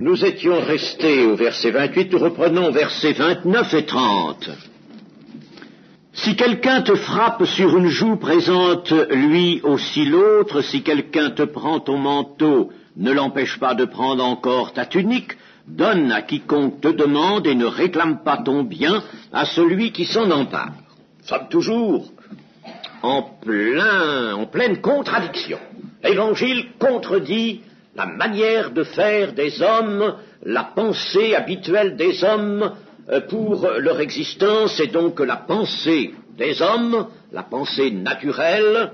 Nous étions restés au verset 28, nous reprenons versets 29 et 30. Si quelqu'un te frappe sur une joue, présente lui aussi l'autre. Si quelqu'un te prend ton manteau, ne l'empêche pas de prendre encore ta tunique. Donne à quiconque te demande et ne réclame pas ton bien à celui qui s'en empare. Nous sommes toujours en pleine contradiction. L'Évangile contredit la manière de faire des hommes, la pensée habituelle des hommes pour leur existence, et donc la pensée des hommes, la pensée naturelle,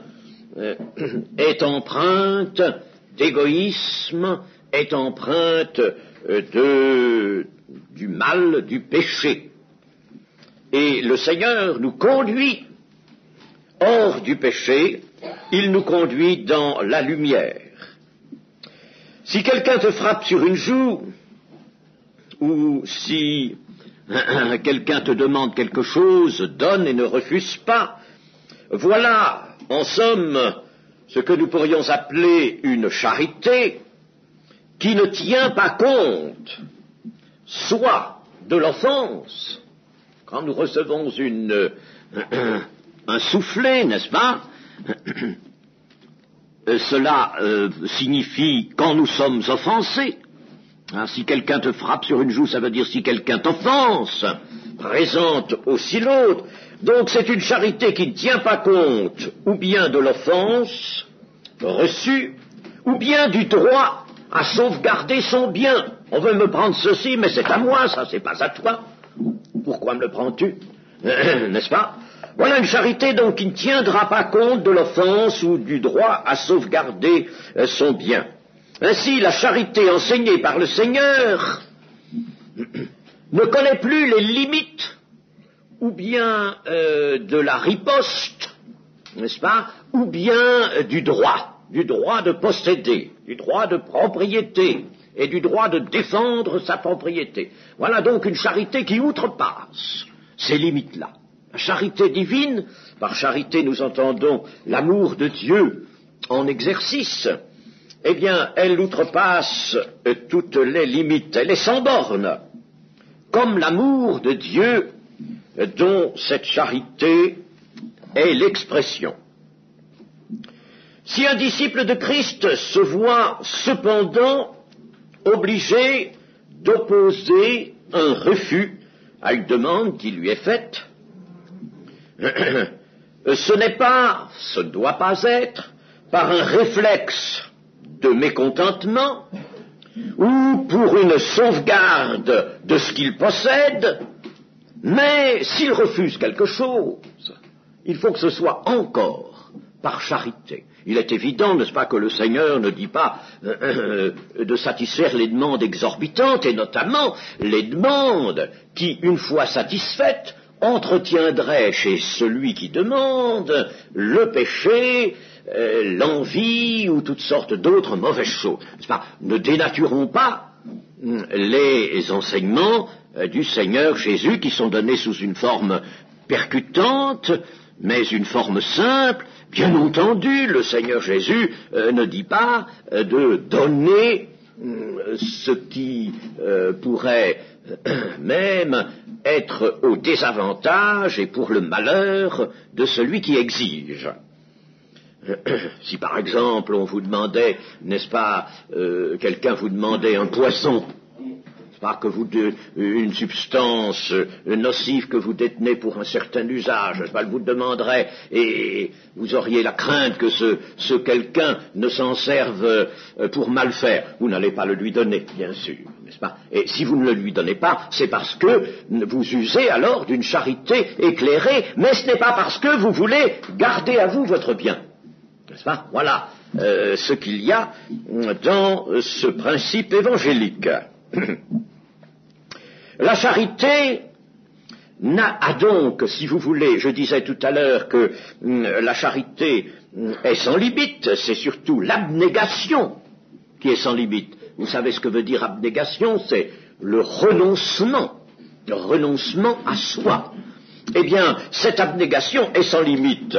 est empreinte d'égoïsme, est empreinte du mal, du péché. Et le Seigneur nous conduit hors du péché, il nous conduit dans la lumière. Si quelqu'un te frappe sur une joue, ou si quelqu'un te demande quelque chose, donne et ne refuse pas. Voilà, en somme, ce que nous pourrions appeler une charité qui ne tient pas compte, soit de l'offense, quand nous recevons un soufflet, n'est-ce pas? Cela signifie quand nous sommes offensés. Si quelqu'un te frappe sur une joue, ça veut dire si quelqu'un t'offense, présente aussi l'autre. Donc c'est une charité qui ne tient pas compte ou bien de l'offense reçue, ou bien du droit à sauvegarder son bien. On veut me prendre ceci, mais c'est à moi, ça, c'est pas à toi. Pourquoi me le prends-tu? N'est-ce pas? Voilà une charité donc qui ne tiendra pas compte de l'offense ou du droit à sauvegarder son bien. Ainsi, la charité enseignée par le Seigneur ne connaît plus les limites ou bien de la riposte, n'est-ce pas, ou bien du droit de posséder, du droit de propriété et du droit de défendre sa propriété. Voilà donc une charité qui outrepasse ces limites-là. La charité divine, par charité nous entendons l'amour de Dieu en exercice, eh bien, elle outrepasse toutes les limites, elle est sans borne, comme l'amour de Dieu dont cette charité est l'expression. Si un disciple de Christ se voit cependant obligé d'opposer un refus à une demande qui lui est faite, ce ne doit pas être par un réflexe de mécontentement ou pour une sauvegarde de ce qu'il possède, mais s'il refuse quelque chose, il faut que ce soit encore par charité. Il est évident, n'est-ce pas, que le Seigneur ne dit pas de satisfaire les demandes exorbitantes, et notamment les demandes qui, une fois satisfaites, entretiendraient chez celui qui demande le péché, l'envie ou toutes sortes d'autres mauvaises choses. N'est-ce pas? Ne dénaturons pas les enseignements du Seigneur Jésus qui sont donnés sous une forme percutante, mais une forme simple. Bien entendu, le Seigneur Jésus ne dit pas de donner ce qui pourrait même être au désavantage et pour le malheur de celui qui exige. Si par exemple on vous demandait, n'est-ce pas, quelqu'un vous demandait un poison, pas que une substance nocive que vous détenez pour un certain usage, elle vous demanderait, et vous auriez la crainte que ce quelqu'un ne s'en serve pour mal faire. Vous n'allez pas le lui donner, bien sûr, n'est-ce pas? Et si vous ne le lui donnez pas, c'est parce que vous usez alors d'une charité éclairée, mais ce n'est pas parce que vous voulez garder à vous votre bien, n'est-ce pas? Voilà ce qu'il y a dans ce principe évangélique. La charité a donc, si vous voulez, je disais tout à l'heure que la charité est sans limite, c'est surtout l'abnégation qui est sans limite. Vous savez ce que veut dire abnégation? C'est le renoncement à soi. Eh bien, cette abnégation est sans limite.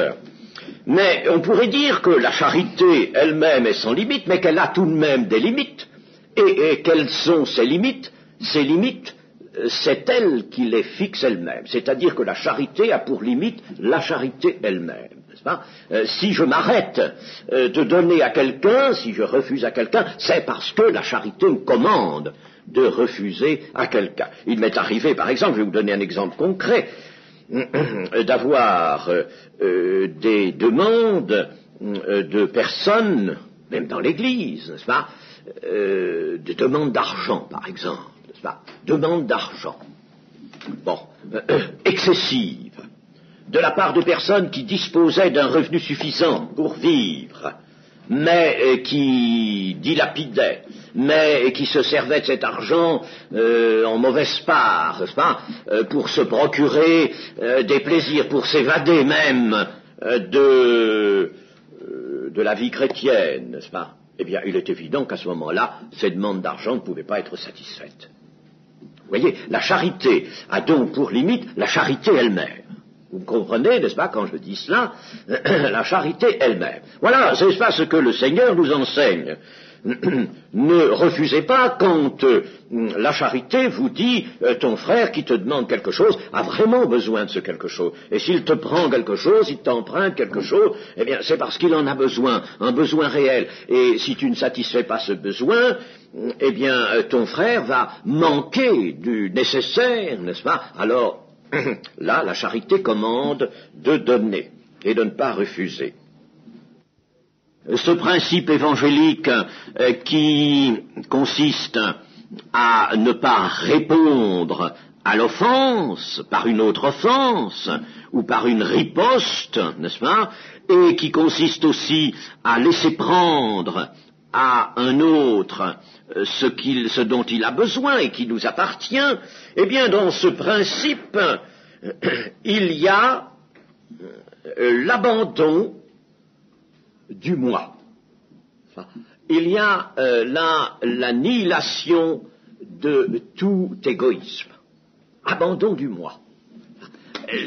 Mais on pourrait dire que la charité elle-même est sans limite, mais qu'elle a tout de même des limites. Et quelles sont ces limites? Ces limites, c'est elle qui les fixe elle-même. C'est-à-dire que la charité a pour limite la charité elle-même. N'est-ce pas? Si je m'arrête de donner à quelqu'un, si je refuse à quelqu'un, c'est parce que la charité me commande de refuser à quelqu'un. Il m'est arrivé, par exemple, je vais vous donner un exemple concret, d'avoir des demandes de personnes, même dans l'Église, n'est-ce pas, des demandes d'argent, par exemple, n'est-ce pas, demandes d'argent, bon, excessives, de la part de personnes qui disposaient d'un revenu suffisant pour vivre, mais qui dilapidaient, mais qui se servaient de cet argent en mauvaise part, n'est-ce pas, pour se procurer des plaisirs, pour s'évader même de la vie chrétienne, n'est-ce pas? Eh bien, il est évident qu'à ce moment-là, ces demandes d'argent ne pouvaient pas être satisfaites. Vous voyez, la charité a donc pour limite la charité elle-même. Vous me comprenez, n'est-ce pas, quand je dis cela, la charité elle-même. Voilà, c'est pas ce que le Seigneur nous enseigne. Ne refusez pas quand la charité vous dit ton frère qui te demande quelque chose a vraiment besoin de ce quelque chose. Et s'il te prend quelque chose, il t'emprunte quelque chose, eh bien c'est parce qu'il en a besoin, un besoin réel. Et si tu ne satisfais pas ce besoin, eh bien ton frère va manquer du nécessaire, n'est-ce pas? Alors là, la charité commande de donner et de ne pas refuser. Ce principe évangélique qui consiste à ne pas répondre à l'offense par une autre offense ou par une riposte, n'est-ce pas, et qui consiste aussi à laisser prendre à un autre ce dont il a besoin et qui nous appartient, eh bien dans ce principe, il y a l'abandon du moi. Il y a l'annihilation de tout égoïsme. Abandon du moi.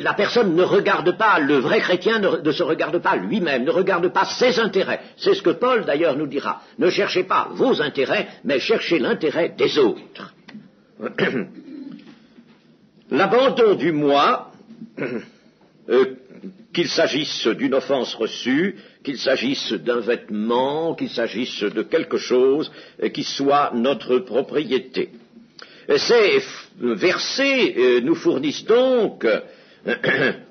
La personne ne regarde pas, le vrai chrétien ne se regarde pas lui-même, ne regarde pas ses intérêts. C'est ce que Paul d'ailleurs nous dira. Ne cherchez pas vos intérêts, mais cherchez l'intérêt des autres. L'abandon du moi, qu'il s'agisse d'une offense reçue, qu'il s'agisse d'un vêtement, qu'il s'agisse de quelque chose qui soit notre propriété. Ces versets nous fournissent donc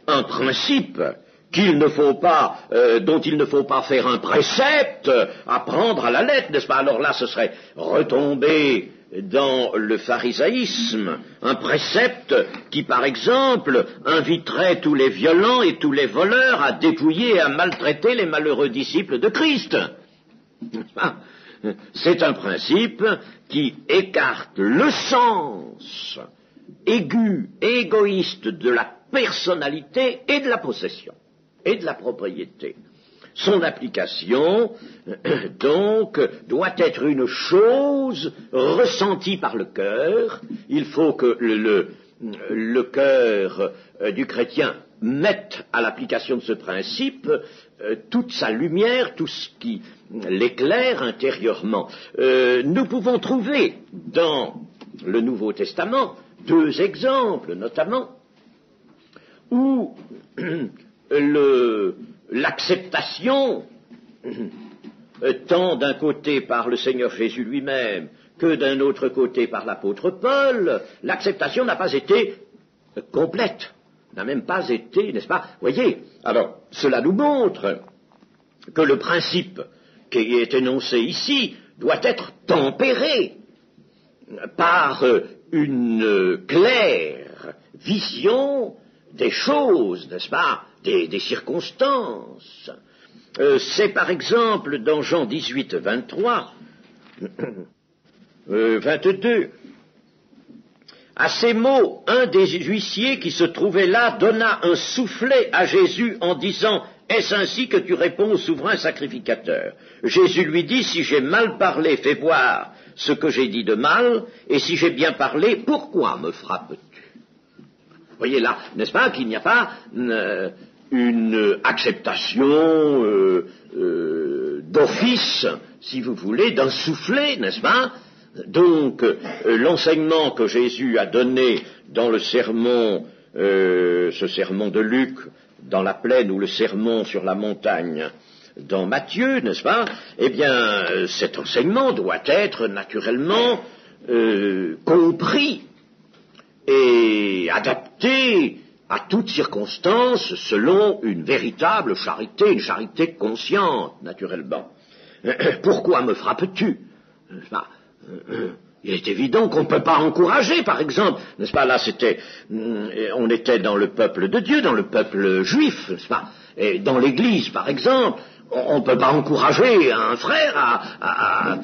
un principe dont il ne faut pas faire un précepte à prendre à la lettre, n'est-ce pas? Alors là, ce serait retomber dans le pharisaïsme, un précepte qui, par exemple, inviterait tous les violents et tous les voleurs à dépouiller et à maltraiter les malheureux disciples de Christ. C'est un principe qui écarte le sens aigu et égoïste de la personnalité et de la possession et de la propriété. Son application, donc, doit être une chose ressentie par le cœur. Il faut que le cœur du chrétien mette à l'application de ce principe toute sa lumière, tout ce qui l'éclaire intérieurement. Nous pouvons trouver dans le Nouveau Testament 2 exemples, notamment, où l'acceptation, tant d'un côté par le Seigneur Jésus lui-même que d'un autre côté par l'apôtre Paul, l'acceptation n'a pas été complète, n'a même pas été, n'est-ce pas? Voyez, alors, cela nous montre que le principe qui est énoncé ici doit être tempéré par une claire vision des choses, n'est-ce pas, des circonstances. C'est par exemple dans Jean 18, 23, 22. À ces mots, un des huissiers qui se trouvait là donna un soufflet à Jésus en disant « Est-ce ainsi que tu réponds au souverain sacrificateur ?» Jésus lui dit « Si j'ai mal parlé, fais voir ce que j'ai dit de mal, et si j'ai bien parlé, pourquoi me frappes-tu » Vous voyez là, n'est-ce pas, qu'il n'y a pas une acceptation d'office, si vous voulez, d'un soufflet, n'est-ce pas, Donc, l'enseignement que Jésus a donné dans le sermon, ce sermon de Luc, dans la plaine, ou le sermon sur la montagne dans Matthieu, n'est-ce pas? Eh bien, cet enseignement doit être naturellement compris et adapté à toutes circonstances selon une véritable charité, une charité consciente, naturellement. Pourquoi me frappes-tu? N'est-ce pas? Il est évident qu'on ne peut pas encourager, par exemple, n'est-ce pas, là on était dans le peuple de Dieu, dans le peuple juif, n'est-ce pas, et dans l'Église, par exemple, on ne peut pas encourager un frère à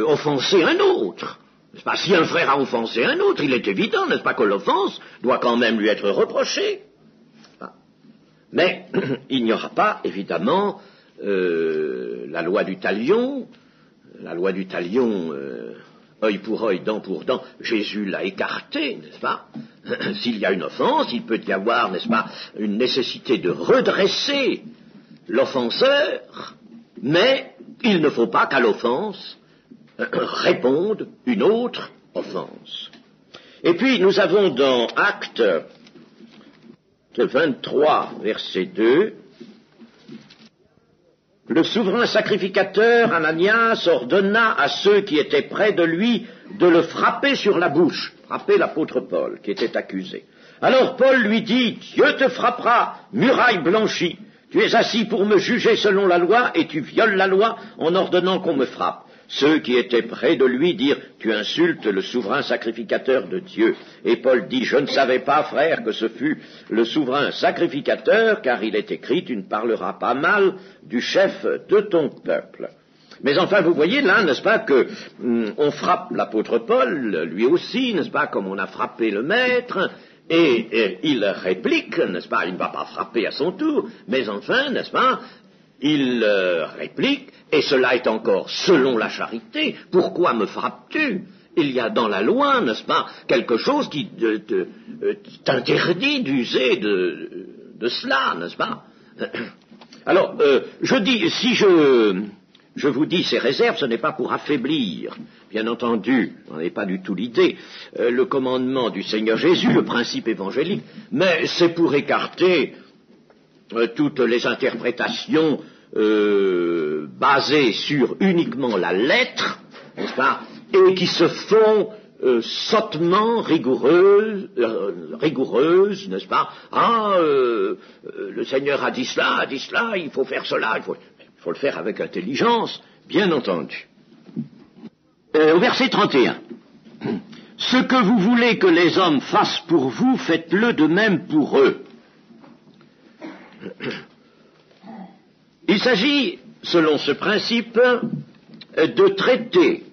offenser un autre, n'est-ce pas. Si un frère a offensé un autre, il est évident, n'est-ce pas, que l'offense doit quand même lui être reprochée. Mais il n'y aura pas, évidemment, la loi du talion. La loi du talion, œil pour œil, dent pour dent, Jésus l'a écartée, n'est-ce pas? S'il y a une offense, il peut y avoir, n'est-ce pas, une nécessité de redresser l'offenseur, mais il ne faut pas qu'à l'offense réponde une autre offense. Et puis nous avons dans Actes 23, verset 2, le souverain sacrificateur Ananias ordonna à ceux qui étaient près de lui de le frapper sur la bouche, frapper l'apôtre Paul, qui était accusé. Alors Paul lui dit, Dieu te frappera, muraille blanchie, tu es assis pour me juger selon la loi, et tu violes la loi en ordonnant qu'on me frappe. Ceux qui étaient près de lui dirent, tu insultes le souverain sacrificateur de Dieu. Et Paul dit, je ne savais pas, frère, que ce fût le souverain sacrificateur, car il est écrit, tu ne parleras pas mal du chef de ton peuple. Mais enfin, vous voyez là, n'est-ce pas, que on frappe l'apôtre Paul, lui aussi, n'est-ce pas, comme on a frappé le maître, et il réplique, n'est-ce pas, il ne va pas frapper à son tour, mais enfin, n'est-ce pas, il réplique, et cela est encore selon la charité, pourquoi me frappes-tu? Il y a dans la loi, n'est-ce pas, quelque chose qui t'interdit d'user de cela, n'est-ce pas? Alors, je dis, si je vous dis ces réserves, ce n'est pas pour affaiblir, bien entendu, ce n'est pas du tout l'idée, le commandement du Seigneur Jésus, le principe évangélique, mais c'est pour écarter toutes les interprétations basées sur uniquement la lettre, n'est-ce pas, et qui se font sottement rigoureuses, n'est-ce pas? Le Seigneur a dit cela, il faut faire cela, il faut le faire avec intelligence, bien entendu. Au verset 31. Ce que vous voulez que les hommes fassent pour vous, faites-le de même pour eux. Il s'agit, selon ce principe, de traiter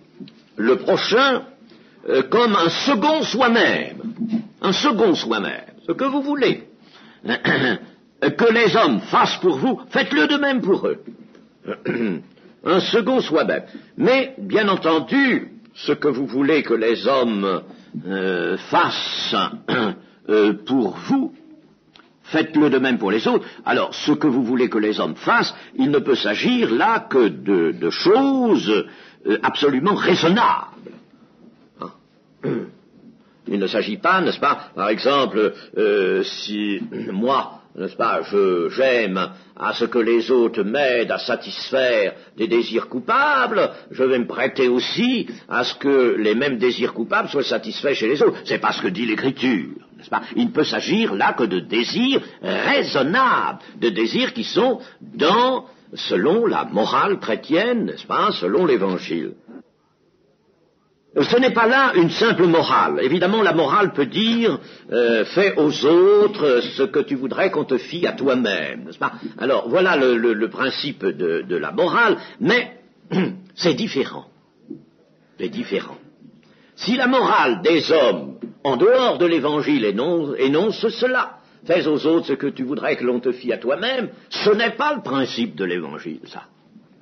le prochain comme un second soi-même. Un second soi-même. Ce que vous voulez que les hommes fassent pour vous, faites-le de même pour eux. Un second soi-même. Mais, bien entendu, ce que vous voulez que les hommes fassent pour vous, faites-le de même pour les autres. Alors, ce que vous voulez que les hommes fassent, il ne peut s'agir là que de choses absolument raisonnables. Il ne s'agit pas, n'est-ce pas, par exemple, si moi, n'est-ce pas, j'aime à ce que les autres m'aident à satisfaire des désirs coupables, je vais me prêter aussi à ce que les mêmes désirs coupables soient satisfaits chez les autres. C'est pas ce que dit l'Écriture, n'est-ce pas? Il ne peut s'agir là que de désirs raisonnables, de désirs qui sont selon la morale chrétienne, n'est-ce pas, selon l'Évangile. Ce n'est pas là une simple morale. Évidemment, la morale peut dire fais aux autres ce que tu voudrais qu'on te fît à toi-même, n'est-ce pas? Alors, voilà le principe de la morale, mais c'est différent. C'est différent. Si la morale des hommes, en dehors de l'Évangile, énonce cela, fais aux autres ce que tu voudrais que l'on te fît à toi-même, ce n'est pas le principe de l'Évangile, ça.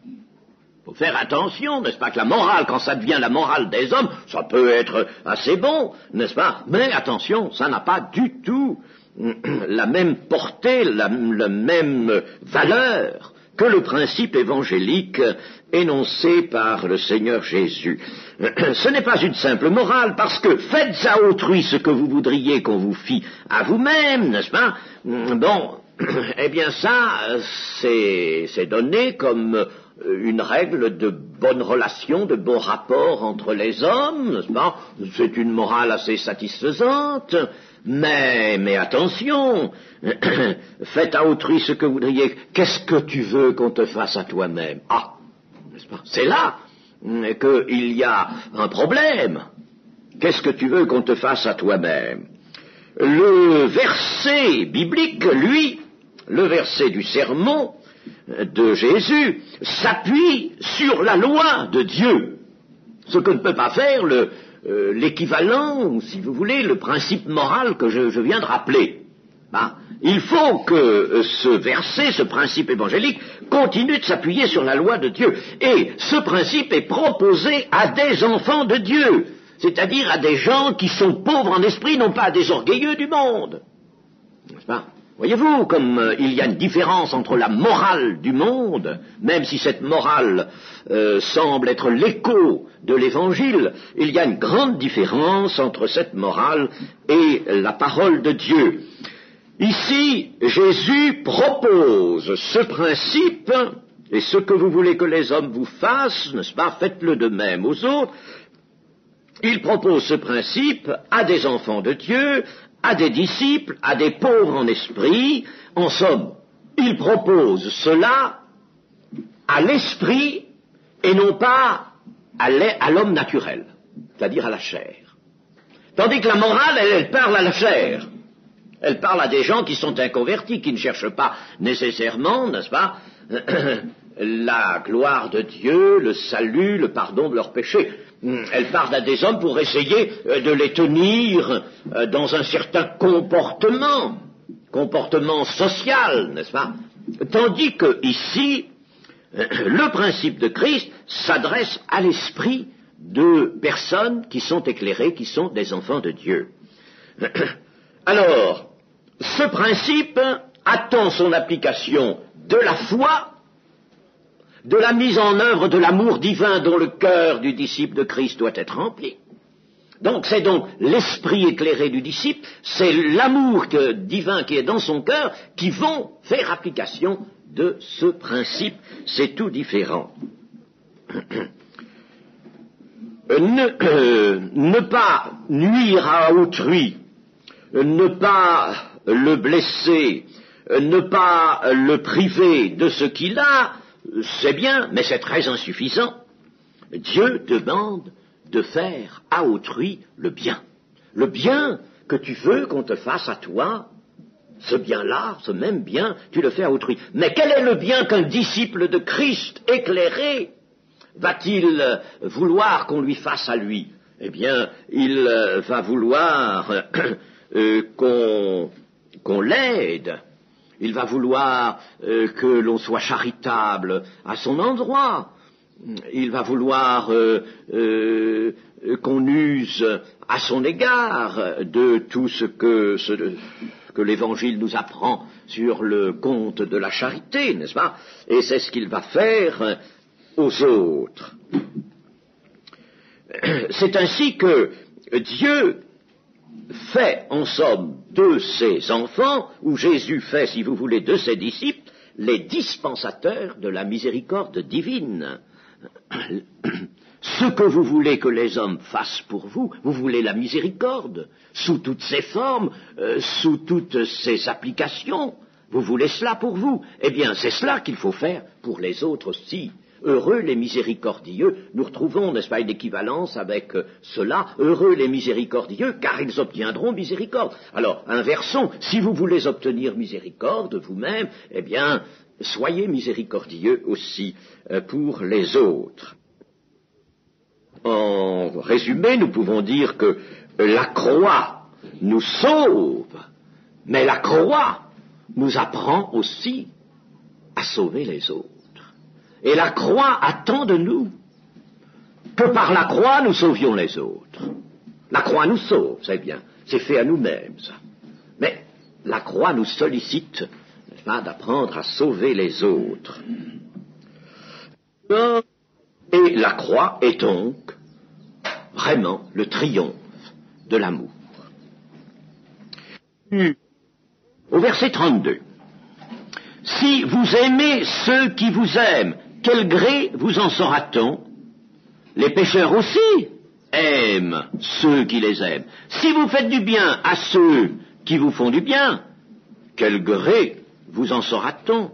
Il faut faire attention, n'est-ce pas, que la morale, quand ça devient la morale des hommes, ça peut être assez bon, n'est-ce pas, mais attention, ça n'a pas du tout la même portée, la même valeur que le principe évangélique énoncé par le Seigneur Jésus. Ce n'est pas une simple morale, parce que faites à autrui ce que vous voudriez qu'on vous fît à vous-même, n'est-ce pas? Bon, eh bien ça, c'est donné comme une règle de bonne relation, de bon rapport entre les hommes, n'est-ce pas? C'est une morale assez satisfaisante, mais attention, faites à autrui ce que vous voudriez. Qu'est-ce que tu veux qu'on te fasse à toi-même? Ah, n'est-ce pas? C'est là qu'il y a un problème. Qu'est-ce que tu veux qu'on te fasse à toi-même? Le verset biblique, lui, le verset du sermon de Jésus, s'appuie sur la loi de Dieu. Ce que ne peut pas faire l'équivalent, ou si vous voulez, le principe moral que je viens de rappeler. Il faut que ce verset, ce principe évangélique, continue de s'appuyer sur la loi de Dieu. Et ce principe est proposé à des enfants de Dieu, c'est-à-dire à des gens qui sont pauvres en esprit, non pas à des orgueilleux du monde. N'est-ce pas? Voyez-vous, comme il y a une différence entre la morale du monde, même si cette morale semble être l'écho de l'Évangile, il y a une grande différence entre cette morale et la parole de Dieu. Ici, Jésus propose ce principe, et ce que vous voulez que les hommes vous fassent, n'est-ce pas, faites-le de même aux autres. Il propose ce principe à des enfants de Dieu, à des disciples, à des pauvres en esprit. En somme, il propose cela à l'esprit et non pas à l'homme naturel, c'est-à-dire à la chair. Tandis que la morale, elle parle à la chair. Elle parle à des gens qui sont inconvertis, qui ne cherchent pas nécessairement, n'est-ce pas, la gloire de Dieu, le salut, le pardon de leurs péchés. Elle parle à des hommes pour essayer de les tenir dans un certain comportement social, n'est-ce pas? Tandis que ici, le principe de Christ s'adresse à l'esprit de personnes qui sont éclairées, qui sont des enfants de Dieu. Alors, ce principe attend son application de la foi, de la mise en œuvre de l'amour divin dont le cœur du disciple de Christ doit être rempli. Donc c'est donc l'esprit éclairé du disciple, c'est l'amour divin qui est dans son cœur qui vont faire application de ce principe. C'est tout différent. Ne pas nuire à autrui, ne pas le blesser, ne pas le priver de ce qu'il a, c'est bien, mais c'est très insuffisant. Dieu demande de faire à autrui le bien. Le bien que tu veux qu'on te fasse à toi, ce bien-là, ce même bien, tu le fais à autrui. Mais quel est le bien qu'un disciple de Christ éclairé va-t-il vouloir qu'on lui fasse à lui? Eh bien, il va vouloir qu'on l'aide. Il va vouloir que l'on soit charitable à son endroit. Il va vouloir qu'on use à son égard de tout ce que l'Évangile nous apprend sur le compte de la charité, n'est-ce pas? Et c'est ce qu'il va faire aux autres. C'est ainsi que Dieu fait, en somme, de ses enfants, ou Jésus fait, si vous voulez, de ses disciples, les dispensateurs de la miséricorde divine. Ce que vous voulez que les hommes fassent pour vous, vous voulez la miséricorde, sous toutes ses formes, sous toutes ses applications, vous voulez cela pour vous. Eh bien, c'est cela qu'il faut faire pour les autres aussi. Heureux les miséricordieux, nous retrouvons, n'est-ce pas, une équivalence avec cela, heureux les miséricordieux, car ils obtiendront miséricorde. Alors, inversons, si vous voulez obtenir miséricorde vous-même, eh bien, soyez miséricordieux aussi pour les autres. En résumé, nous pouvons dire que la croix nous sauve, mais la croix nous apprend aussi à sauver les autres. Et la croix attend de nous que par la croix nous sauvions les autres. La croix nous sauve, c'est bien, c'est fait à nous-mêmes, ça. Mais la croix nous sollicite, n'est-ce pas, d'apprendre à sauver les autres. Et la croix est donc vraiment le triomphe de l'amour. Au verset 32, « Si vous aimez ceux qui vous aiment, quel gré vous en saura-t-on? Les pécheurs aussi aiment ceux qui les aiment. Si vous faites du bien à ceux qui vous font du bien, quel gré vous en saura-t-on?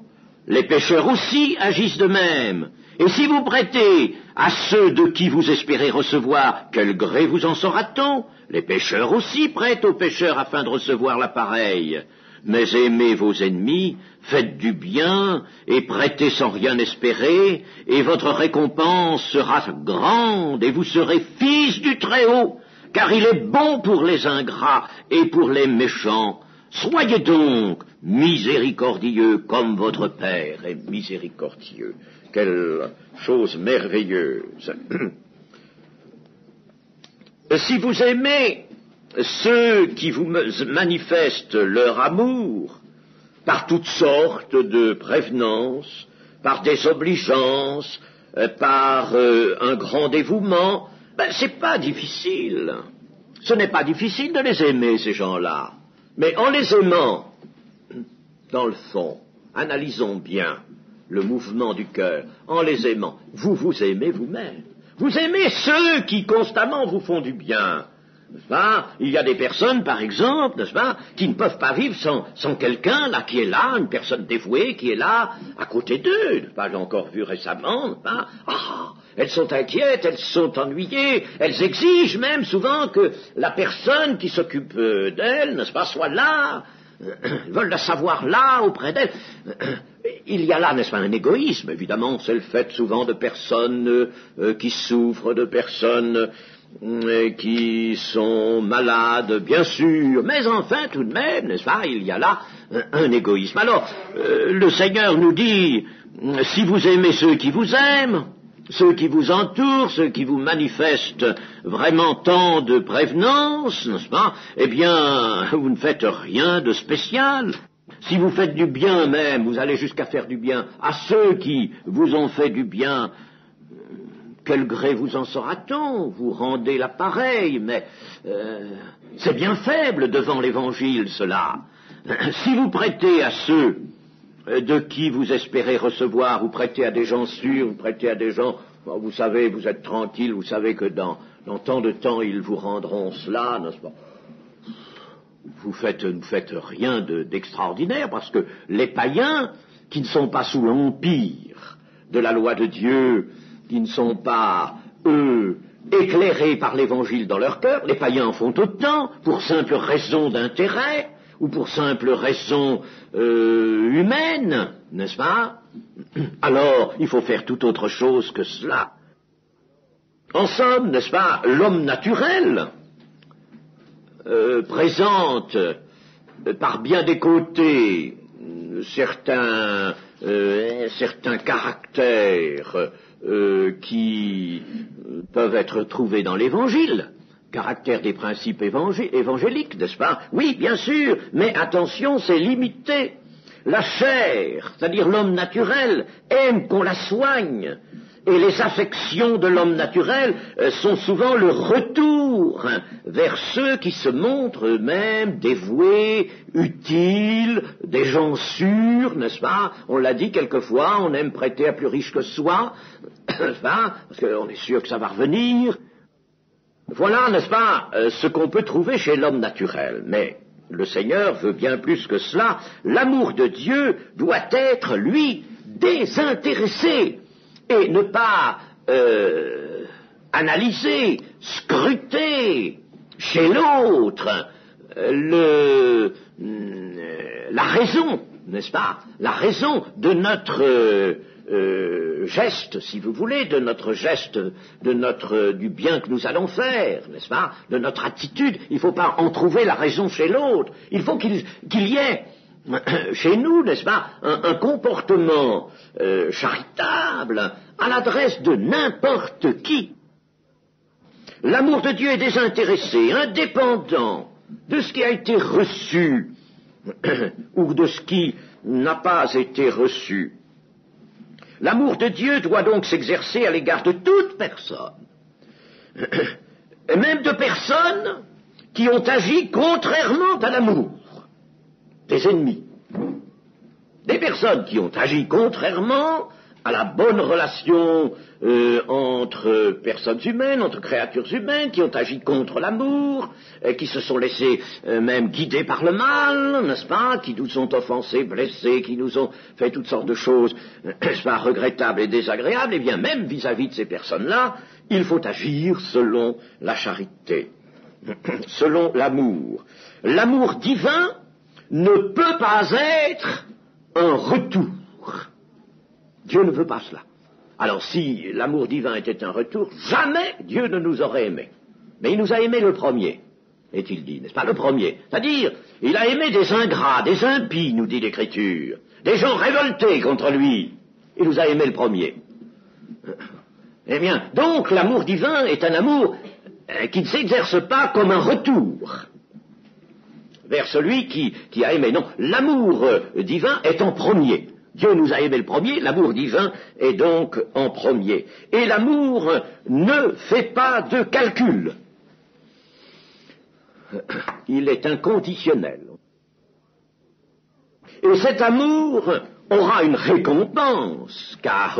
Les pécheurs aussi agissent de même. Et si vous prêtez à ceux de qui vous espérez recevoir, quel gré vous en saura-t-on? Les pécheurs aussi prêtent aux pécheurs afin de recevoir la pareille. Mais aimez vos ennemis, faites du bien, et prêtez sans rien espérer, et votre récompense sera grande, et vous serez fils du Très-Haut, car il est bon pour les ingrats et pour les méchants. Soyez donc miséricordieux comme votre Père est miséricordieux. » Quelle chose merveilleuse. Si vous aimez ceux qui vous manifestent leur amour par toutes sortes de prévenances, par des obligeances, par un grand dévouement, c'est pas difficile. Ce n'est pas difficile de les aimer, ces gens-là. Mais en les aimant, dans le fond, analysons bien le mouvement du cœur, en les aimant, vous vous aimez vous-même. Vous aimez ceux qui constamment vous font du bien. N'est-ce pas? Il y a des personnes, par exemple, n'est-ce pas, qui ne peuvent pas vivre sans quelqu'un là qui est là, une personne dévouée qui est là à côté d'eux. N'est-ce pas? J'ai encore vu récemment, n'est-ce pas? Elles sont inquiètes, elles sont ennuyées, elles exigent même souvent que la personne qui s'occupe d'elles, n'est-ce pas, soit là. Ils veulent la savoir là, auprès d'elles. Il y a là, n'est-ce pas, un égoïsme, évidemment, c'est le fait souvent de personnes qui souffrent, de personnes qui sont malades, bien sûr, mais enfin, tout de même, n'est-ce pas, il y a là un égoïsme. Alors, le Seigneur nous dit, si vous aimez ceux qui vous aiment, ceux qui vous entourent, ceux qui vous manifestent vraiment tant de prévenance, n'est-ce pas, eh bien, vous ne faites rien de spécial. Si vous faites du bien même, vous allez jusqu'à faire du bien à ceux qui vous ont fait du bien, quel gré vous en saura-t-on? Vous rendez la pareille, mais c'est bien faible devant l'Évangile, cela. Si vous prêtez à ceux de qui vous espérez recevoir, vous prêtez à des gens sûrs, vous prêtez à des gens, vous savez, vous êtes tranquille, vous savez que dans tant de temps, ils vous rendront cela, n'est-ce pas? Vous ne faites rien d'extraordinaire, parce que les païens, qui ne sont pas sous l'empire de la loi de Dieu, qui ne sont pas, eux, éclairés par l'Évangile dans leur cœur, les païens en font autant, pour simple raison d'intérêt, ou pour simple raison humaine, n'est-ce pas? Alors, il faut faire tout autre chose que cela. En somme, n'est-ce pas, l'homme naturel présente par bien des côtés certains caractères qui peuvent être trouvés dans l'Évangile, caractère des principes évangéliques, n'est-ce pas? Oui, bien sûr, mais attention, c'est limité. La chair, c'est-à-dire l'homme naturel, aime qu'on la soigne, et les affections de l'homme naturel sont souvent le retour vers ceux qui se montrent eux-mêmes dévoués, utiles, des gens sûrs, n'est-ce pas? On l'a dit quelquefois, on aime prêter à plus riche que soi, n'est-ce pas? Parce qu'on est sûr que ça va revenir. Voilà, n'est-ce pas, ce qu'on peut trouver chez l'homme naturel. Mais le Seigneur veut bien plus que cela. L'amour de Dieu doit être, lui, désintéressé et ne pas analyser, scruter chez l'autre la raison, n'est-ce pas, la raison de notre geste, si vous voulez, de notre geste, du bien que nous allons faire, n'est-ce pas, de notre attitude. Il ne faut pas en trouver la raison chez l'autre. Il faut qu'il y ait chez nous, n'est-ce pas, un comportement charitable à l'adresse de n'importe qui. L'amour de Dieu est désintéressé, indépendant de ce qui a été reçu ou de ce qui n'a pas été reçu. L'amour de Dieu doit donc s'exercer à l'égard de toute personne, et même de personnes qui ont agi contrairement à l'amour, des ennemis, des personnes qui ont agi contrairement à la bonne relation entre personnes humaines, entre créatures humaines, qui ont agi contre l'amour, qui se sont laissés même guider par le mal, n'est-ce pas, qui nous ont offensés, blessés, qui nous ont fait toutes sortes de choses, n'est-ce pas, regrettables et désagréables, et bien même vis-à-vis de ces personnes-là, il faut agir selon la charité, selon l'amour. L'amour divin ne peut pas être un retour. Dieu ne veut pas cela. Alors si l'amour divin était un retour, jamais Dieu ne nous aurait aimés. Mais il nous a aimés le premier, est-il dit, n'est-ce pas, le premier. C'est-à-dire, il a aimé des ingrats, des impies, nous dit l'Écriture, des gens révoltés contre lui. Il nous a aimés le premier. Eh bien, donc l'amour divin est un amour qui ne s'exerce pas comme un retour vers celui qui a aimé. Non, l'amour divin est en premier. Dieu nous a aimé le premier, l'amour divin est donc en premier. Et l'amour ne fait pas de calcul. Il est inconditionnel. Et cet amour aura une récompense, car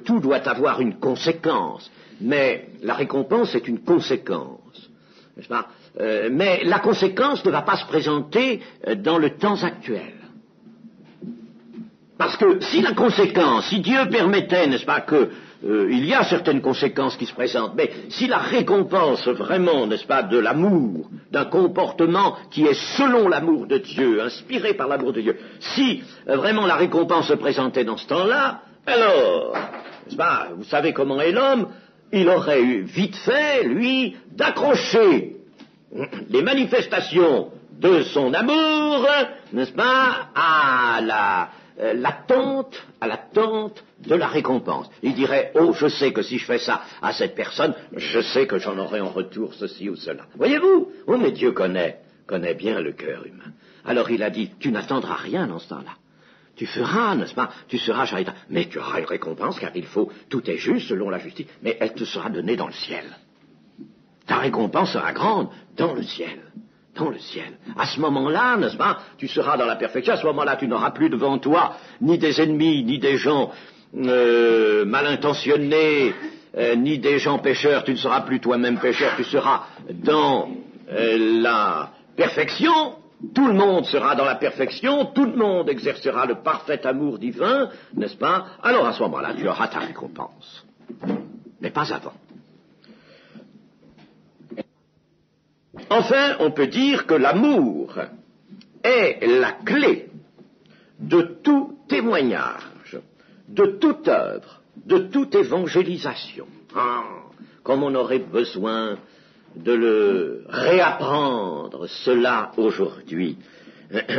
tout doit avoir une conséquence. Mais la récompense est une conséquence, n'est-ce pas ? Mais la conséquence ne va pas se présenter dans le temps actuel. Parce que si la conséquence, si Dieu permettait, n'est-ce pas, que il y a certaines conséquences qui se présentent, mais si la récompense vraiment, n'est-ce pas, de l'amour, d'un comportement qui est selon l'amour de Dieu, inspiré par l'amour de Dieu, si vraiment la récompense se présentait dans ce temps-là, alors, n'est-ce pas, vous savez comment est l'homme, il aurait eu vite fait, lui, d'accrocher les manifestations de son amour, n'est-ce pas, à l'attente de la récompense. Il dirait, oh, je sais que si je fais ça à cette personne, je sais que j'en aurai en retour ceci ou cela. Voyez-vous? Oh, mais Dieu connaît bien le cœur humain. Alors il a dit, tu n'attendras rien dans ce temps-là. Tu feras, n'est-ce pas, tu seras charitable, mais tu auras une récompense, car il faut, tout est juste selon la justice, mais elle te sera donnée dans le ciel. Ta récompense sera grande dans le ciel. Dans le ciel. À ce moment-là, n'est-ce pas, tu seras dans la perfection. À ce moment-là, tu n'auras plus devant toi ni des ennemis, ni des gens mal intentionnés, ni des gens pécheurs. Tu ne seras plus toi-même pécheur. Tu seras dans la perfection. Tout le monde sera dans la perfection. Tout le monde exercera le parfait amour divin, n'est-ce pas? Alors à ce moment-là, tu auras ta récompense. Mais pas avant. Enfin, on peut dire que l'amour est la clé de tout témoignage, de toute œuvre, de toute évangélisation. Ah, comme on aurait besoin de le réapprendre cela aujourd'hui.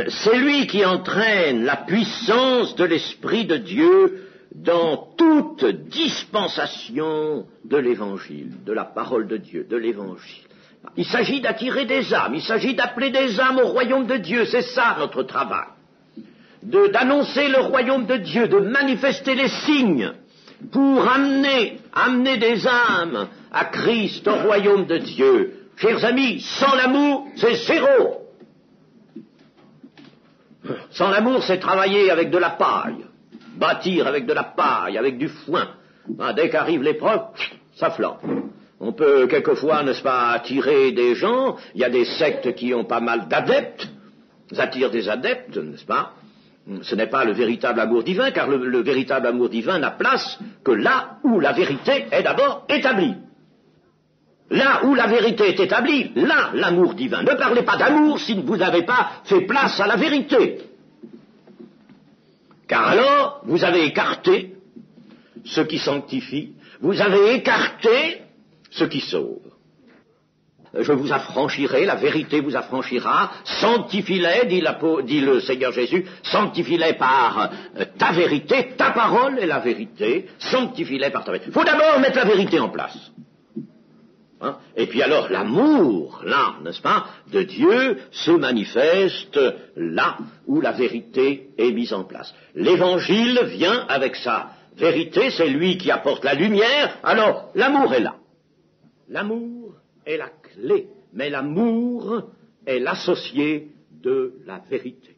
C'est lui qui entraîne la puissance de l'Esprit de Dieu dans toute dispensation de l'Évangile, de la parole de Dieu, de l'Évangile. Il s'agit d'attirer des âmes, il s'agit d'appeler des âmes au royaume de Dieu, c'est ça notre travail. D'annoncer le royaume de Dieu, de manifester les signes pour amener des âmes à Christ, au royaume de Dieu. Chers amis, sans l'amour, c'est zéro. Sans l'amour, c'est travailler avec de la paille, bâtir avec de la paille, avec du foin. Dès qu'arrive l'épreuve, ça flambe. On peut quelquefois, n'est-ce pas, attirer des gens. Il y a des sectes qui ont pas mal d'adeptes. Ils attirent des adeptes, n'est-ce pas? Ce n'est pas le véritable amour divin, car le véritable amour divin n'a place que là où la vérité est d'abord établie. Là où la vérité est établie, là l'amour divin. Ne parlez pas d'amour si vous n'avez pas fait place à la vérité. Car alors, vous avez écarté ce qui sanctifie, vous avez écarté ce qui sauve. Je vous affranchirai, la vérité vous affranchira, sanctifie-les, dit le Seigneur Jésus, sanctifie-les par ta vérité, ta parole est la vérité, sanctifie-les par ta vérité. Il faut d'abord mettre la vérité en place. Hein? Et puis alors l'amour, là, n'est-ce pas, de Dieu se manifeste là où la vérité est mise en place. L'Évangile vient avec sa vérité, c'est lui qui apporte la lumière, alors l'amour est là. L'amour est la clé, mais l'amour est l'associé de la vérité.